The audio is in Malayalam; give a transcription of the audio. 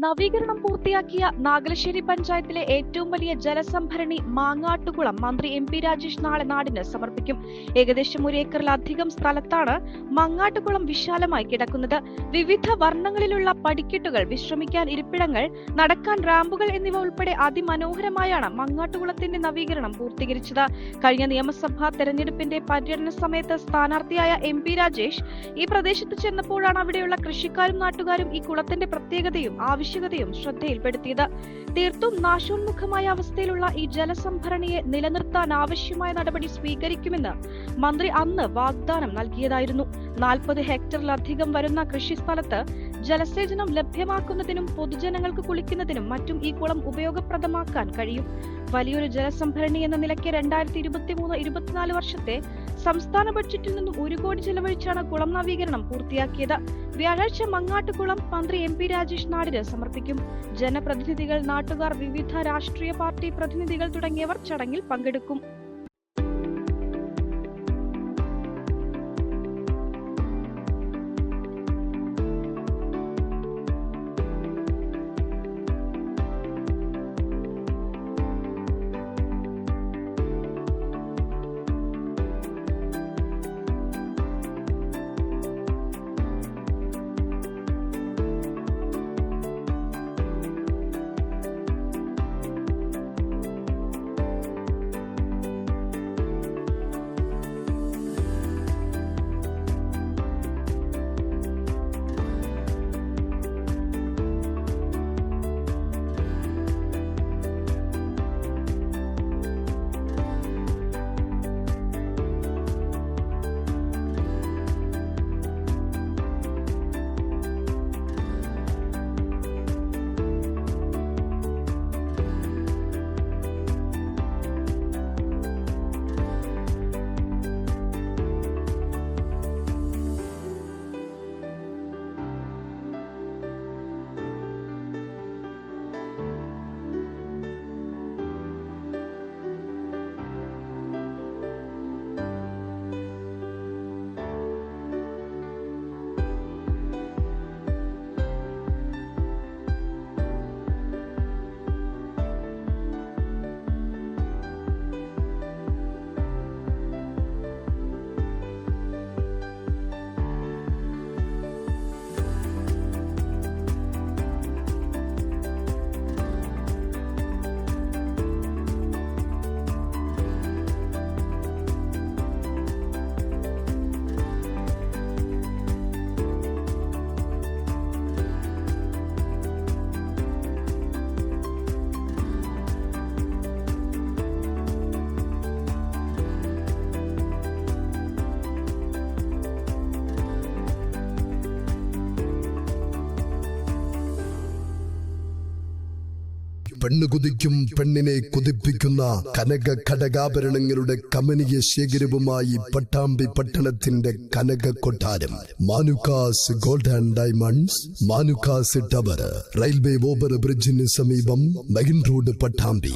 നവീകരണം പൂർത്തിയാക്കിയ നാഗലശ്ശേരി പഞ്ചായത്തിലെ ഏറ്റവും വലിയ ജലസംഭരണി മാങ്ങാട്ടുകുളം മന്ത്രി എം.പി. രാജേഷ് നാളെ നാടിന് സമർപ്പിക്കും. ഏകദേശം 1 ഏക്കറിലധികം സ്ഥലത്താണ് മാങ്ങാട്ടുകുളം വിശാലമായി കിടക്കുന്നത്. വിവിധ വർണ്ണങ്ങളിലുള്ള പടിക്കെട്ടുകൾ, വിശ്രമിക്കാൻ ഇരിപ്പിടങ്ങൾ, നടക്കാൻ റാമ്പുകൾ എന്നിവ ഉൾപ്പെടെ അതിമനോഹരമായാണ് മാങ്ങാട്ടുകുളത്തിന്റെ നവീകരണം പൂർത്തീകരിച്ചത്. കഴിഞ്ഞ നിയമസഭാ തെരഞ്ഞെടുപ്പിന്റെ പര്യടന സമയത്ത് സ്ഥാനാർത്ഥിയായ എം.പി. രാജേഷ് ഈ പ്രദേശത്ത് ചെന്നപ്പോഴാണ് അവിടെയുള്ള കൃഷിക്കാരും നാട്ടുകാരും ഈ കുളത്തിന്റെ പ്രത്യേകതയും ആവശ്യകതയും ശ്രദ്ധയിൽപ്പെടുത്തിയത്. തീർത്തും നാശോന്മുഖമായ അവസ്ഥയിലുള്ള ഈ ജലസംഭരണിയെ നിലനിർത്താൻ ആവശ്യമായ നടപടി സ്വീകരിക്കുമെന്ന് മന്ത്രി അന്ന് വാഗ്ദാനം നൽകിയതായിരുന്നു. 40 ഹെക്ടറിലധികം വരുന്ന കൃഷിസ്ഥലത്ത് ജലസേചനം ലഭ്യമാക്കുന്നതിനും പൊതുജനങ്ങൾക്ക് കുളിക്കുന്നതിനും മറ്റും ഈ കുളം ഉപയോഗപ്രദമാക്കാൻ കഴിയും. വലിയൊരു ജലസംഭരണി എന്ന നിലയ്ക്ക് 2023-24 വർഷത്തെ സംസ്ഥാന ബഡ്ജറ്റിൽ നിന്നും 1 കോടി ചെലവഴിച്ചാണ് കുളം നവീകരണം പൂർത്തിയാക്കിയത്. വ്യാഴാഴ്ച മങ്ങാട്ടുകുളം മന്ത്രി എം.പി. രാജേഷ് നാടിന് സമർപ്പിക്കും. ജനപ്രതിനിധികൾ, നാട്ടുകാർ, വിവിധ രാഷ്ട്രീയ പാർട്ടി പ്രതിനിധികൾ തുടങ്ങിയവർ ചടങ്ങിൽ പങ്കെടുക്കും. പെണ്ണ് കുതിക്കും പെണ്ണിനെ കുതിപ്പിക്കുന്ന കനക ഘടകാഭരണങ്ങളുടെ കമനീയ ശേഖരവുമായി പട്ടാമ്പി പട്ടണത്തിന്റെ Kanaka Kottaram Manukkas gold and diamonds, Manukkas tower, railway over ബ്രിഡ്ജിന് സമീപം മെയിൻ റോഡ്, പട്ടാമ്പി.